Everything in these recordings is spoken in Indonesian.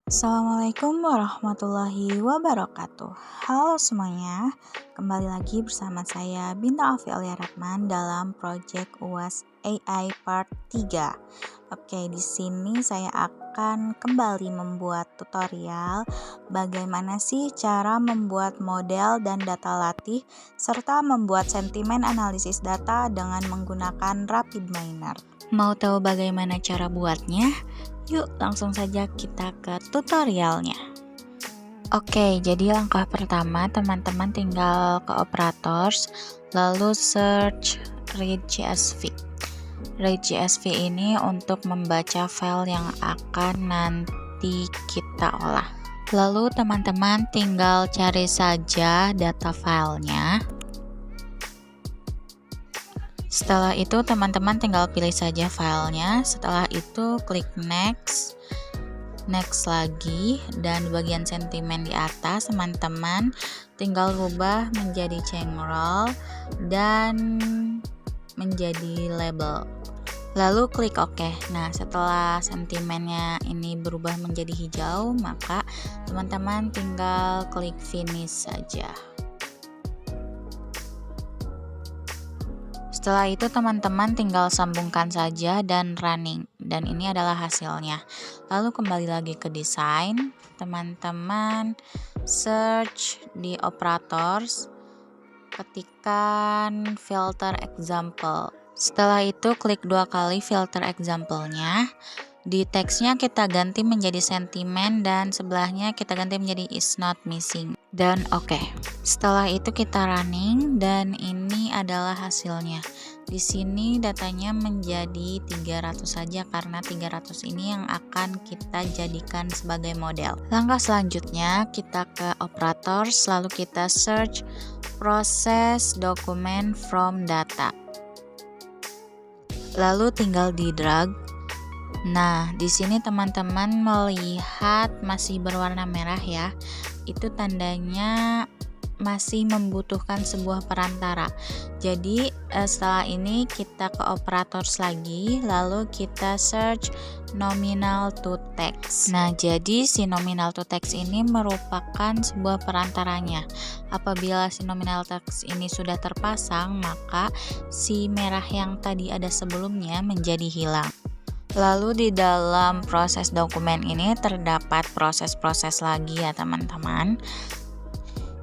Assalamualaikum warahmatullahi wabarakatuh. Halo semuanya, kembali lagi bersama saya Bintang Afi Alia Rahman dalam Project UAS AI Part 3. Oke, di sini saya akan kembali membuat tutorial bagaimana sih cara membuat model dan data latih serta membuat sentimen analisis data dengan menggunakan RapidMiner. Mau tahu bagaimana cara buatnya? Yuk langsung saja kita ke tutorialnya. Oke, jadi langkah pertama teman-teman tinggal ke operators, lalu search read.csv. Read.csv ini untuk membaca file yang akan nanti kita olah. Lalu teman-teman tinggal cari saja data filenya. Setelah itu teman-teman tinggal pilih saja filenya. Setelah itu klik next lagi, dan bagian sentimen di atas teman-teman tinggal rubah menjadi cengrol dan menjadi label. Lalu klik OK. Nah, setelah sentimennya ini berubah menjadi hijau, maka teman-teman tinggal klik finish saja. Setelah itu teman-teman tinggal sambungkan saja dan running, dan ini adalah hasilnya. Lalu kembali lagi ke desain, teman-teman search di operators, ketikkan filter example. Setelah itu klik 2 kali filter example-nya. Di teksnya kita ganti menjadi sentimen dan sebelahnya kita ganti menjadi is not missing, dan oke. Setelah itu kita running dan ini adalah hasilnya. Di sini datanya menjadi 300 saja karena 300 ini yang akan kita jadikan sebagai model. Langkah selanjutnya kita ke operators, lalu kita search process document from data. Lalu tinggal di drag. Nah, di sini teman-teman melihat masih berwarna merah ya. Itu tandanya masih membutuhkan sebuah perantara. Jadi setelah ini kita ke operators lagi, lalu kita search nominal to text. Nah, jadi si nominal to text ini merupakan sebuah perantaranya. Apabila si nominal text ini sudah terpasang, maka si merah yang tadi ada sebelumnya menjadi hilang. Lalu di dalam proses dokumen ini terdapat proses-proses lagi ya teman-teman.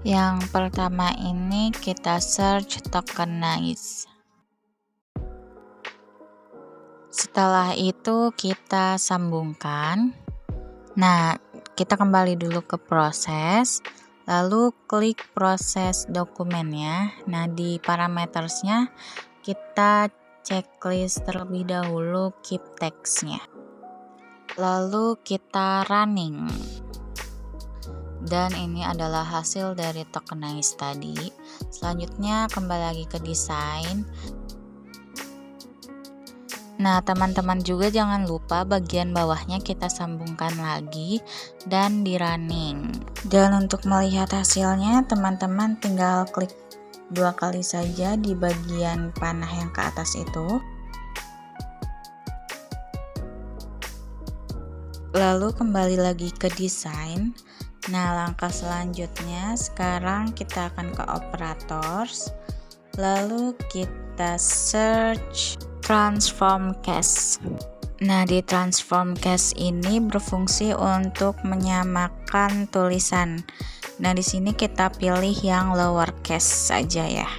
Yang pertama ini kita search tokenize. Setelah itu kita sambungkan. Nah, kita kembali dulu ke proses, lalu klik proses dokumennya. Nah, di parametersnya kita checklist terlebih dahulu keep text-nya. Lalu kita running. Dan ini adalah hasil dari tokenize tadi. Selanjutnya kembali lagi ke desain. Nah, teman-teman juga jangan lupa bagian bawahnya kita sambungkan lagi dan di running. Dan untuk melihat hasilnya, teman-teman tinggal klik 2 kali saja di bagian panah yang ke atas itu. Lalu kembali lagi ke desain. Nah, langkah selanjutnya sekarang kita akan ke operators. Lalu kita search transform case. Nah, di transform case ini berfungsi untuk menyamakan tulisan. Nah, di sini kita pilih yang lowercase saja ya.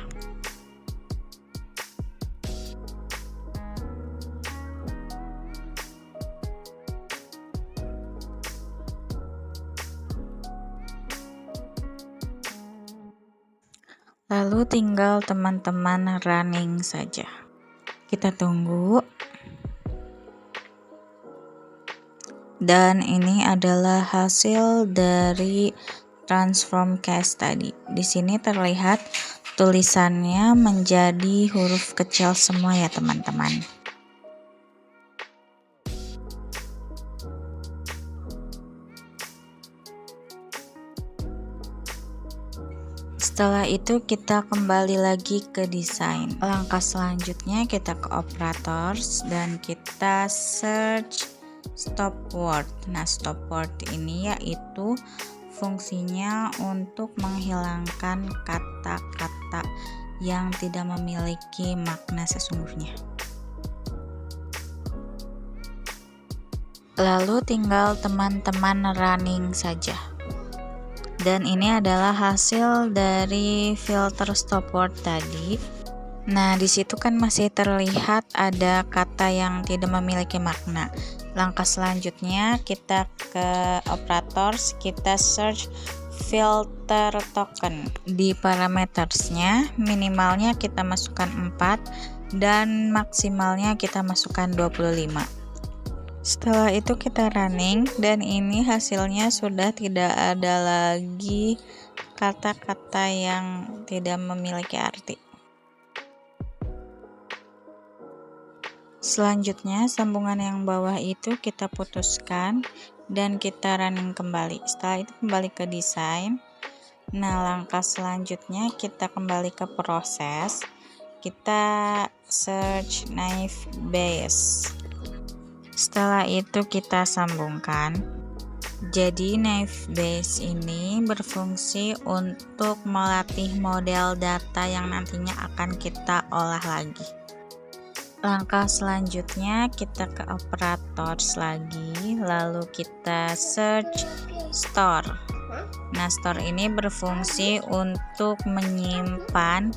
Lalu tinggal teman-teman running saja. Kita tunggu. Dan ini adalah hasil dari transform case tadi. Di sini terlihat tulisannya menjadi huruf kecil semua ya teman-teman. Setelah itu kita kembali lagi ke desain. Langkah selanjutnya kita ke operators dan kita search stop word. Nah, stop word ini yaitu fungsinya untuk menghilangkan kata-kata yang tidak memiliki makna sesungguhnya. Lalu tinggal teman-teman running saja. Dan ini adalah hasil dari filter stop word tadi. Nah, di situ kan masih terlihat ada kata yang tidak memiliki makna. Langkah selanjutnya kita ke operators, kita search filter token. Di parametersnya minimalnya kita masukkan 4 dan maksimalnya kita masukkan 25. Setelah itu kita running dan ini hasilnya sudah tidak ada lagi kata-kata yang tidak memiliki arti. Selanjutnya sambungan yang bawah itu kita putuskan dan kita running kembali. Setelah itu kembali ke desain. Nah, langkah selanjutnya kita kembali ke proses. Kita search naive Bayes. Setelah itu kita sambungkan. Jadi naive Bayes ini berfungsi untuk melatih model data yang nantinya akan kita olah lagi. Langkah selanjutnya kita ke operators lagi, lalu kita search store. Nah, store ini berfungsi untuk menyimpan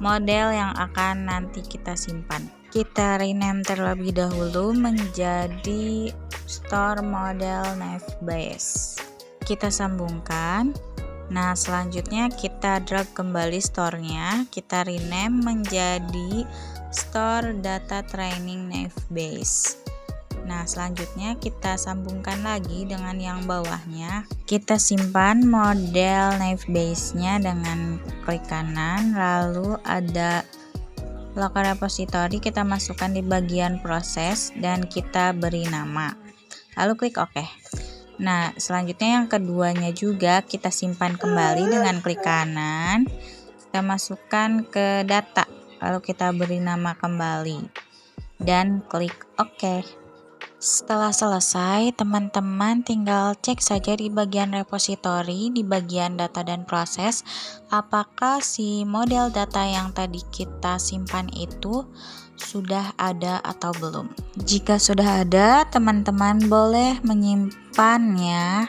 model yang akan nanti kita simpan. Kita rename terlebih dahulu menjadi store model naive Bayes. Kita sambungkan. Nah, selanjutnya kita drag kembali store-nya, kita rename menjadi store data training naive Bayes. Nah, selanjutnya kita sambungkan lagi dengan yang bawahnya. Kita simpan model naive Bayes-nya dengan klik kanan, lalu ada local repository, kita masukkan di bagian proses dan kita beri nama. Lalu klik OK. Nah, selanjutnya yang keduanya juga kita simpan kembali dengan klik kanan. Kita masukkan ke data, lalu kita beri nama kembali dan klik OK. Setelah selesai, teman-teman tinggal cek saja di bagian repository, di bagian data dan proses, apakah si model data yang tadi kita simpan itu sudah ada atau belum. Jika sudah ada, teman-teman boleh menyimpannya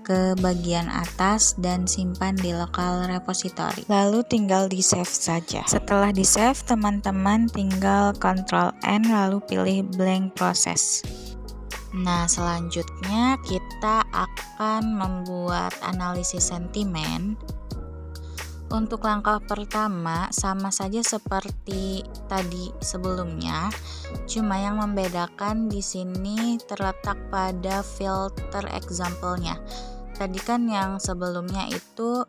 ke bagian atas dan simpan di local repository. Lalu tinggal di save saja. Setelah di save, teman-teman tinggal Ctrl N lalu pilih blank process. Nah, selanjutnya kita akan membuat analisis sentimen. Untuk langkah pertama sama saja seperti tadi sebelumnya, cuma yang membedakan di sini terletak pada filter example-nya. Tadi kan yang sebelumnya itu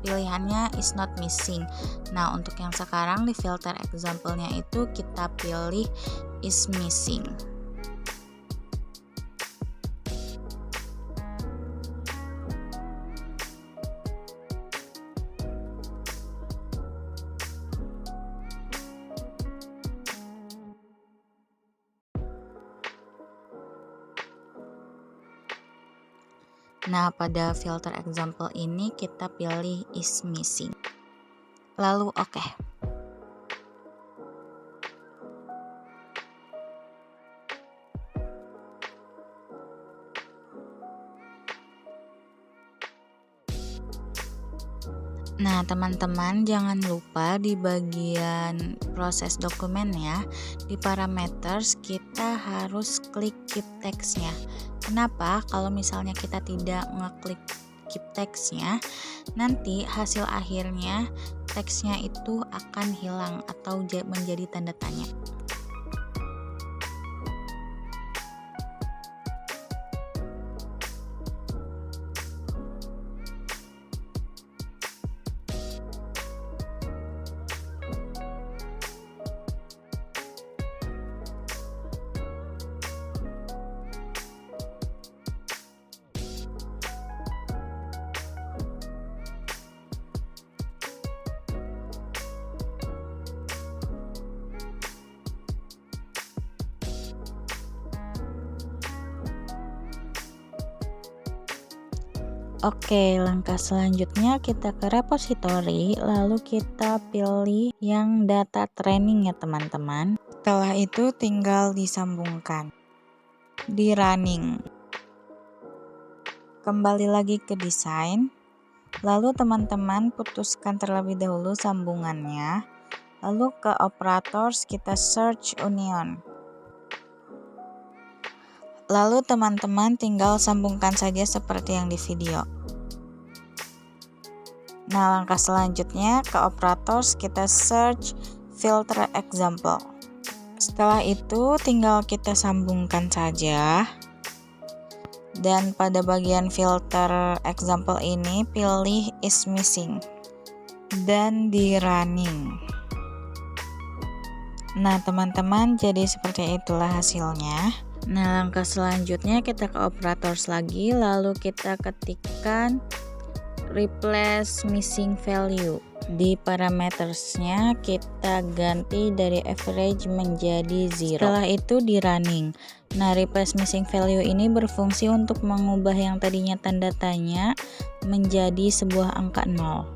pilihannya is not missing. Nah, untuk yang sekarang di filter example-nya itu kita pilih is missing. Nah, pada filter example ini kita pilih is missing. Lalu oke. Nah, teman-teman jangan lupa di bagian proses dokumen ya, di parameters kita harus klik keep text-nya. Kenapa? Kalau misalnya kita tidak ngeklik keep text-nya, nanti hasil akhirnya teksnya itu akan hilang atau menjadi tanda tanya. Oke, langkah selanjutnya kita ke repository, lalu kita pilih yang data training ya teman-teman. Setelah itu tinggal disambungkan, di running. Kembali lagi ke desain, lalu teman-teman putuskan terlebih dahulu sambungannya, lalu ke operators kita search union. Lalu teman-teman tinggal sambungkan saja seperti yang di video. Nah, langkah selanjutnya ke operators kita search filter example. Setelah itu tinggal kita sambungkan saja. Dan pada bagian filter example ini pilih is missing dan di running. Nah, teman-teman, jadi seperti itulah hasilnya. Nah, langkah selanjutnya kita ke operators lagi, lalu kita ketikkan replace missing value. Di parametersnya kita ganti dari average menjadi 0. Setelah itu di running. Nah, replace missing value ini berfungsi untuk mengubah yang tadinya tanda tanya menjadi sebuah angka 0.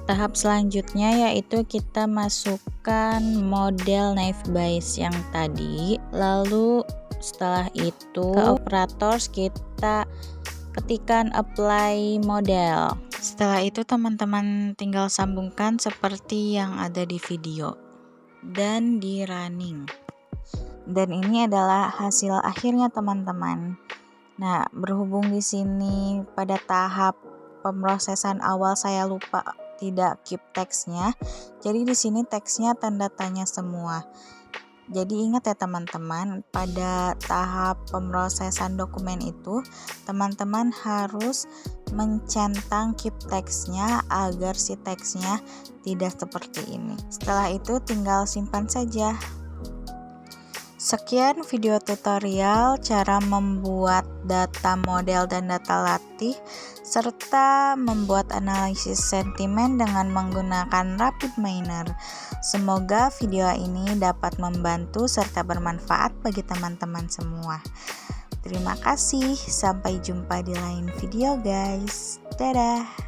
Tahap selanjutnya yaitu kita masukkan model naive Bayes yang tadi. Lalu setelah itu ke operators kita ketikkan apply model. Setelah itu teman-teman tinggal sambungkan seperti yang ada di video dan di running. Dan ini adalah hasil akhirnya teman-teman. Nah, berhubung di sini pada tahap pemrosesan awal saya lupa tidak keep teksnya. Jadi di sini teksnya tanda tanya semua. Jadi ingat ya teman-teman, pada tahap pemrosesan dokumen itu teman-teman harus mencentang keep teksnya agar si teksnya tidak seperti ini. Setelah itu tinggal simpan saja. Sekian video tutorial cara membuat data model dan data latih serta membuat analisis sentimen dengan menggunakan RapidMiner. Semoga video ini dapat membantu serta bermanfaat bagi teman-teman semua. Terima kasih, sampai jumpa di lain video guys. Dadah.